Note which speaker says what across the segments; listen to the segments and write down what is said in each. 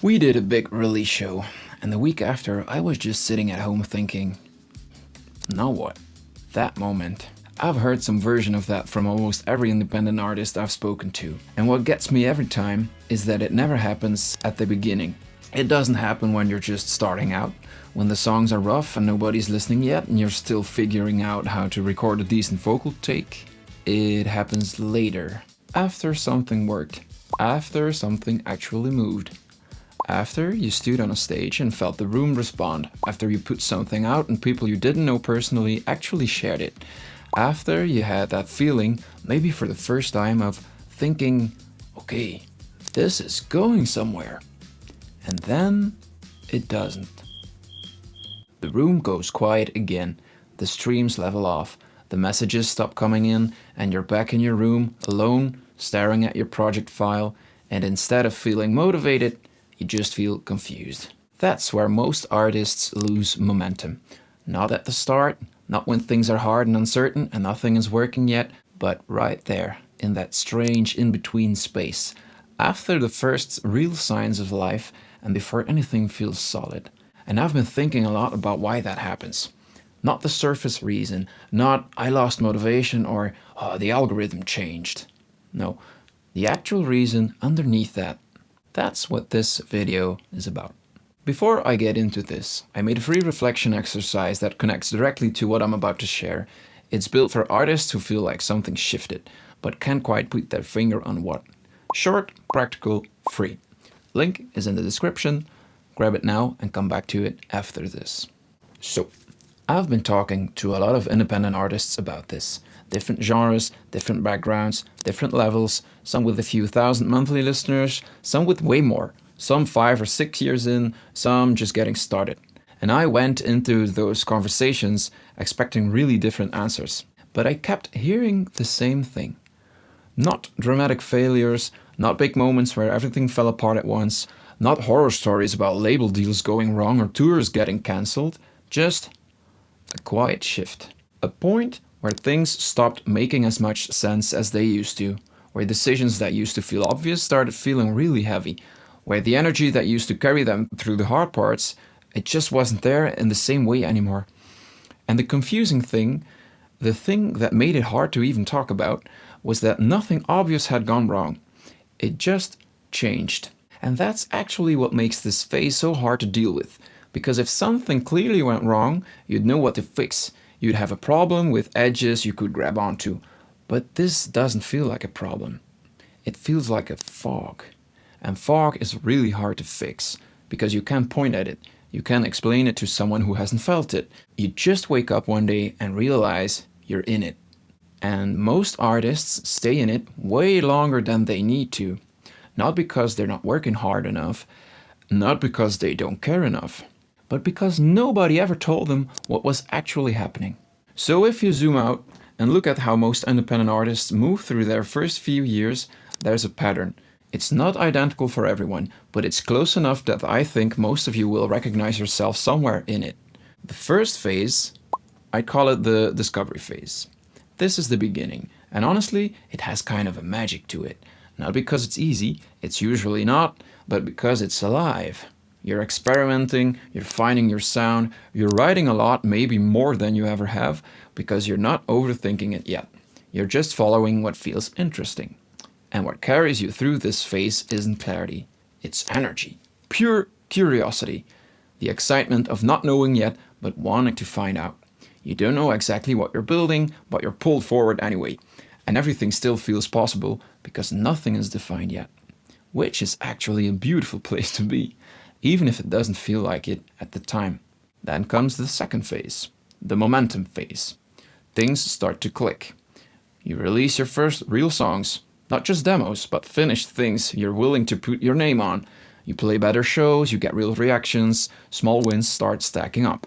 Speaker 1: We did a big release show, and the week after I was just sitting at home thinking, now what? That moment. I've heard some version of that from almost every independent artist I've spoken to, and what gets me every time is that it never happens at the beginning. It doesn't happen when you're just starting out, when the songs are rough and nobody's listening yet and you're still figuring out how to record a decent vocal take. It happens later, after something worked, after something actually moved. After you stood on a stage and felt the room respond, after you put something out and people you didn't know personally actually shared it, after you had that feeling, maybe for the first time, of thinking, okay, this is going somewhere. And then it doesn't. The room goes quiet again, the streams level off, the messages stop coming in, and you're back in your room, alone, staring at your project file, and instead of feeling motivated, you just feel confused. That's where most artists lose momentum. Not at the start, not when things are hard and uncertain and nothing is working yet, but right there, in that strange in-between space, after the first real signs of life and before anything feels solid. And I've been thinking a lot about why that happens. Not the surface reason, not I lost motivation or the algorithm changed. No, the actual reason underneath that. That's what this video is about. Before I get into this, I made a free reflection exercise that connects directly to what I'm about to share. It's built for artists who feel like something shifted, but can't quite put their finger on what. Short, practical, free. Link is in the description. Grab it now and come back to it after this. So, I've been talking to a lot of independent artists about this. Different genres, different backgrounds, different levels, some with a few thousand monthly listeners, some with way more, some 5 or 6 years in, some just getting started. And I went into those conversations expecting really different answers. But I kept hearing the same thing. Not dramatic failures, not big moments where everything fell apart at once, not horror stories about label deals going wrong or tours getting cancelled, just a quiet shift. A point where things stopped making as much sense as they used to, where decisions that used to feel obvious started feeling really heavy, where the energy that used to carry them through the hard parts, it just wasn't there in the same way anymore. And the confusing thing, the thing that made it hard to even talk about, was that nothing obvious had gone wrong. It just changed. And that's actually what makes this phase so hard to deal with. Because if something clearly went wrong, you'd know what to fix. You'd have a problem with edges you could grab onto. But this doesn't feel like a problem. It feels like a fog. And fog is really hard to fix, because you can't point at it. You can't explain it to someone who hasn't felt it. You just wake up one day and realize you're in it. And most artists stay in it way longer than they need to. Not because they're not working hard enough, not because they don't care enough, but because nobody ever told them what was actually happening. So if you zoom out and look at how most independent artists move through their first few years, there's a pattern. It's not identical for everyone, but it's close enough that I think most of you will recognize yourself somewhere in it. The first phase, I call it the discovery phase. This is the beginning, and honestly, it has kind of a magic to it. Not because it's easy, it's usually not, but because it's alive. You're experimenting, you're finding your sound, you're writing a lot, maybe more than you ever have, because you're not overthinking it yet. You're just following what feels interesting. And what carries you through this phase isn't clarity, it's energy. Pure curiosity. The excitement of not knowing yet, but wanting to find out. You don't know exactly what you're building, but you're pulled forward anyway. And everything still feels possible because nothing is defined yet. Which is actually a beautiful place to be, even if it doesn't feel like it at the time. Then comes the second phase, the momentum phase. Things start to click. You release your first real songs, not just demos, but finished things you're willing to put your name on. You play better shows, you get real reactions, small wins start stacking up.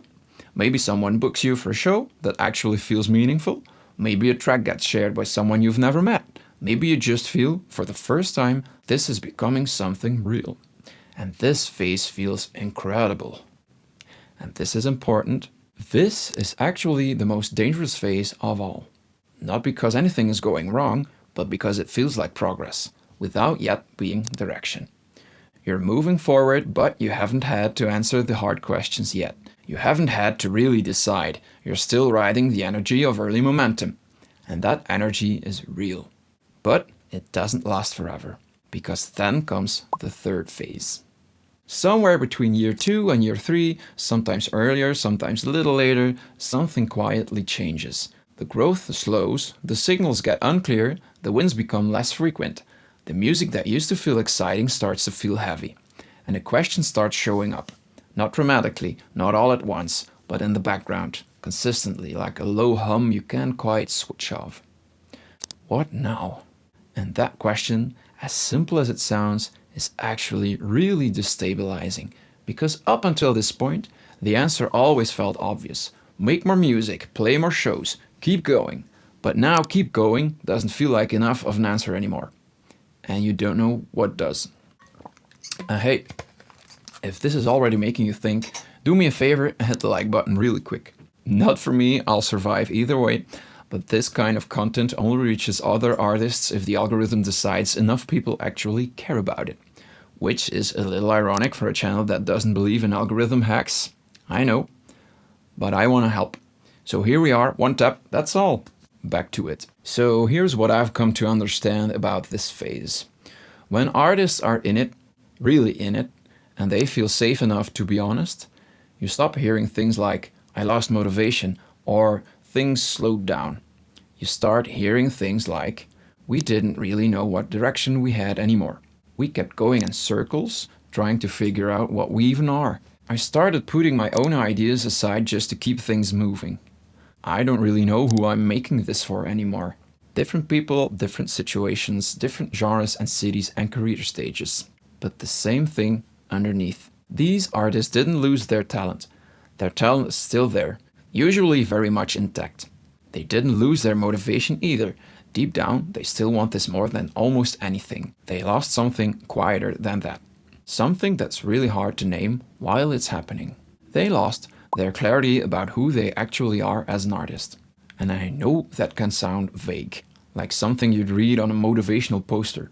Speaker 1: Maybe someone books you for a show that actually feels meaningful. Maybe a track gets shared by someone you've never met. Maybe you just feel, for the first time, this is becoming something real. And this phase feels incredible. And this is important. This is actually the most dangerous phase of all. Not because anything is going wrong, but because it feels like progress, without yet being direction. You're moving forward, but you haven't had to answer the hard questions yet. You haven't had to really decide. You're still riding the energy of early momentum. And that energy is real. But it doesn't last forever, because then comes the third phase. Somewhere between year 2 and year 3, sometimes earlier, sometimes a little later, something quietly changes. The growth slows, the signals get unclear, the wins become less frequent. The music that used to feel exciting starts to feel heavy. And a question starts showing up. Not dramatically, not all at once, but in the background, consistently, like a low hum you can't quite switch off. What now? And that question, as simple as it sounds, is actually really destabilizing. Because up until this point, the answer always felt obvious. Make more music, play more shows, keep going. But now keep going doesn't feel like enough of an answer anymore. And you don't know what does. Hey, if this is already making you think, do me a favor and hit the like button really quick. Not for me, I'll survive either way, but this kind of content only reaches other artists if the algorithm decides enough people actually care about it. Which is a little ironic for a channel that doesn't believe in algorithm hacks. I know, but I want to help. So here we are, one tap, that's all. Back to it. So here's what I've come to understand about this phase. When artists are in it, really in it, and they feel safe enough to be honest, you stop hearing things like, I lost motivation, or things slowed down. You start hearing things like, we didn't really know what direction we had anymore. We kept going in circles, trying to figure out what we even are. I started putting my own ideas aside just to keep things moving. I don't really know who I'm making this for anymore. Different people, different situations, different genres and cities and career stages. But the same thing underneath. These artists didn't lose their talent. Their talent is still there, usually very much intact. They didn't lose their motivation either. Deep down, they still want this more than almost anything. They lost something quieter than that. Something that's really hard to name while it's happening. They lost their clarity about who they actually are as an artist. And I know that can sound vague, like something you'd read on a motivational poster.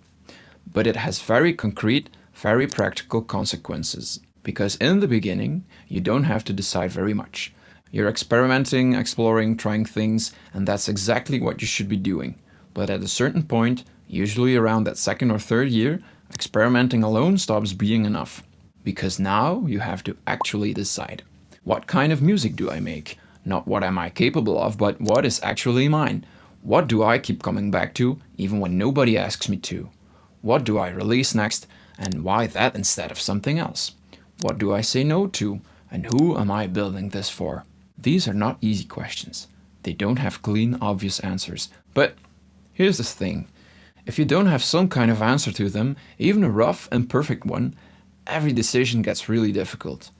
Speaker 1: But it has very concrete, very practical consequences. Because in the beginning, you don't have to decide very much. You're experimenting, exploring, trying things, and that's exactly what you should be doing. But at a certain point, usually around that second or third year, experimenting alone stops being enough. Because now you have to actually decide. What kind of music do I make? Not what am I capable of, but what is actually mine? What do I keep coming back to, even when nobody asks me to? What do I release next, and why that instead of something else? What do I say no to, and who am I building this for? These are not easy questions. They don't have clean, obvious answers. But here's the thing. If you don't have some kind of answer to them, even a rough and perfect one, every decision gets really difficult.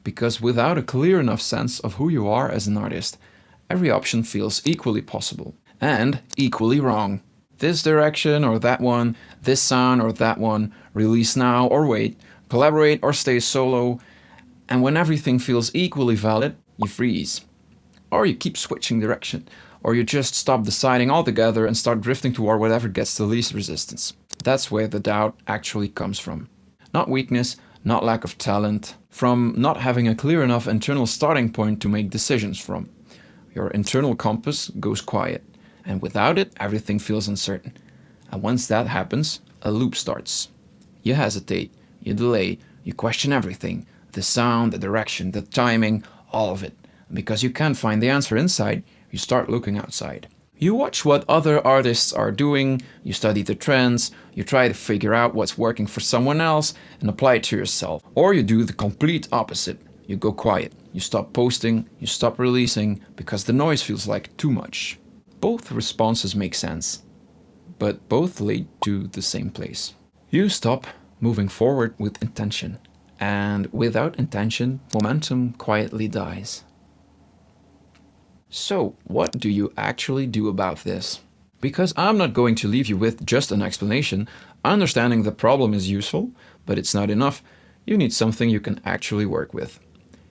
Speaker 1: Because without a clear enough sense of who you are as an artist, every option feels equally possible and equally wrong. This direction or that one, this sound or that one, release now or wait, collaborate or stay solo, and when everything feels equally valid, you freeze. Or you keep switching direction, or you just stop deciding altogether and start drifting toward whatever gets the least resistance. That's where the doubt actually comes from. Not weakness, not lack of talent, from not having a clear enough internal starting point to make decisions from. Your internal compass goes quiet, and without it, everything feels uncertain. And once that happens, a loop starts. You hesitate, you delay, you question everything, the sound, the direction, the timing, all of it. And because you can't find the answer inside, you start looking outside. You watch what other artists are doing, you study the trends, you try to figure out what's working for someone else and apply it to yourself. Or you do the complete opposite. You go quiet, you stop posting, you stop releasing, because the noise feels like too much. Both responses make sense, but both lead to the same place. You stop moving forward with intention, and without intention, momentum quietly dies. So, what do you actually do about this? Because I'm not going to leave you with just an explanation. Understanding the problem is useful, but it's not enough. You need something you can actually work with.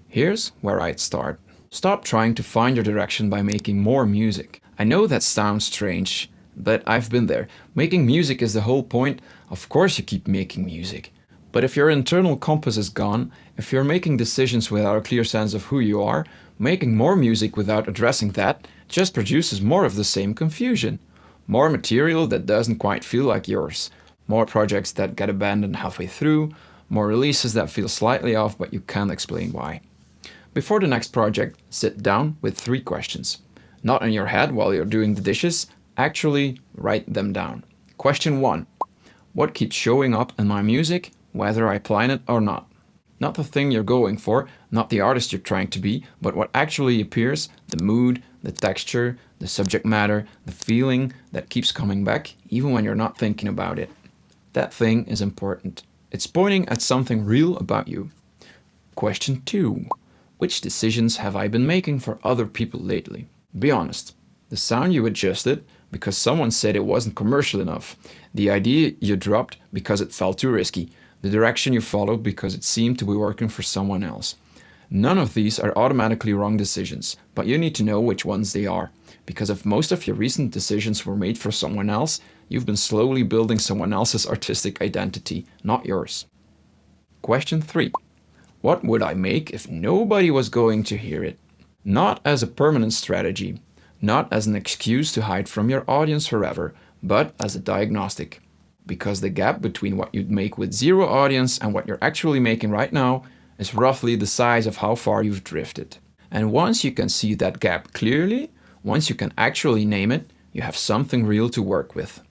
Speaker 1: Here's where I'd start. Stop trying to find your direction by making more music. I know that sounds strange, but I've been there. Making music is the whole point. Of course you keep making music. But if your internal compass is gone, if you're making decisions without a clear sense of who you are, making more music without addressing that just produces more of the same confusion. More material that doesn't quite feel like yours. More projects that get abandoned halfway through. More releases that feel slightly off but you can't explain why. Before the next project, sit down with 3 questions. Not in your head while you're doing the dishes, actually write them down. Question 1. What keeps showing up in my music, whether I plan it or not? Not the thing you're going for, not the artist you're trying to be, but what actually appears, the mood, the texture, the subject matter, the feeling that keeps coming back, even when you're not thinking about it. That thing is important. It's pointing at something real about you. Question 2. Which decisions have I been making for other people lately? Be honest. The sound you adjusted because someone said it wasn't commercial enough. The idea you dropped because it felt too risky. The direction you followed because it seemed to be working for someone else. None of these are automatically wrong decisions, but you need to know which ones they are. Because if most of your recent decisions were made for someone else, you've been slowly building someone else's artistic identity, not yours. Question 3. What would I make if nobody was going to hear it? Not as a permanent strategy, not as an excuse to hide from your audience forever, but as a diagnostic. Because the gap between what you'd make with 0 audience and what you're actually making right now is roughly the size of how far you've drifted. And once you can see that gap clearly, once you can actually name it, you have something real to work with.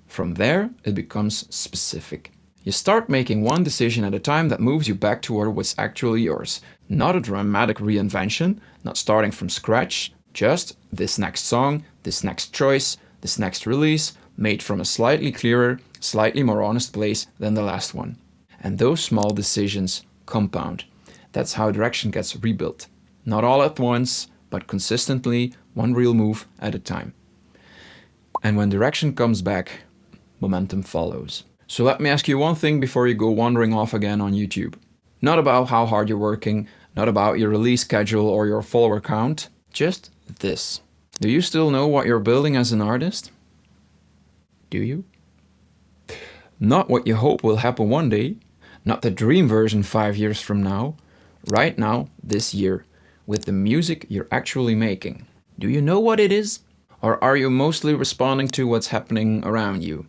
Speaker 1: From there, it becomes specific. You start making one decision at a time that moves you back toward what's actually yours. Not a dramatic reinvention, not starting from scratch, just this next song, this next choice, this next release, made from a slightly clearer, slightly more honest place than the last one. And those small decisions compound. That's how direction gets rebuilt. Not all at once, but consistently, one real move at a time. And when direction comes back, momentum follows. So let me ask you one thing before you go wandering off again on YouTube. Not about how hard you're working, not about your release schedule or your follower count, just this. Do you still know what you're building as an artist? Do you? Not what you hope will happen one day, not the dream version 5 years from now, right now, this year, with the music you're actually making. Do you know what it is? Or are you mostly responding to what's happening around you?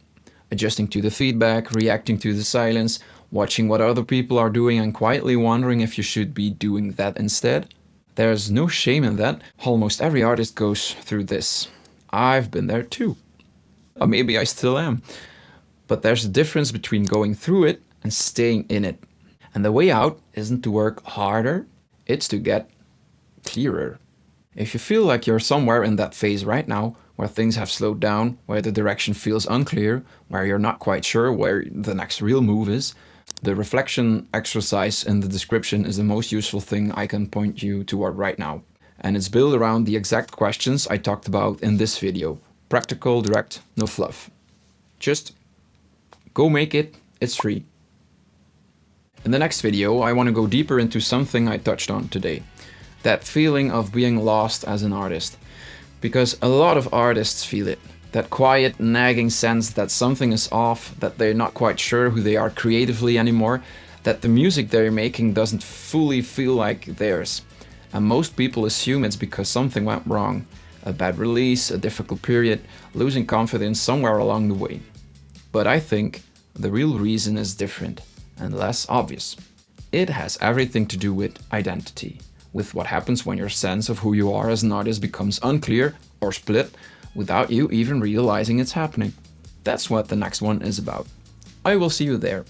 Speaker 1: Adjusting to the feedback, reacting to the silence, watching what other people are doing and quietly wondering if you should be doing that instead? There's no shame in that. Almost every artist goes through this. I've been there too. Or maybe I still am. But there's a difference between going through it and staying in it. And the way out isn't to work harder, it's to get clearer. If you feel like you're somewhere in that phase right now, where things have slowed down, where the direction feels unclear, where you're not quite sure where the next real move is, the reflection exercise in the description is the most useful thing I can point you toward right now. And it's built around the exact questions I talked about in this video. Practical, direct, no fluff. Just go make it, it's free. In the next video, I want to go deeper into something I touched on today. That feeling of being lost as an artist. Because a lot of artists feel it. That quiet, nagging sense that something is off, that they're not quite sure who they are creatively anymore, that the music they're making doesn't fully feel like theirs. And most people assume it's because something went wrong. A bad release, a difficult period, losing confidence somewhere along the way. But I think the real reason is different and less obvious. It has everything to do with identity. With what happens when your sense of who you are as an artist becomes unclear or split without you even realizing it's happening. That's what the next one is about. I will see you there.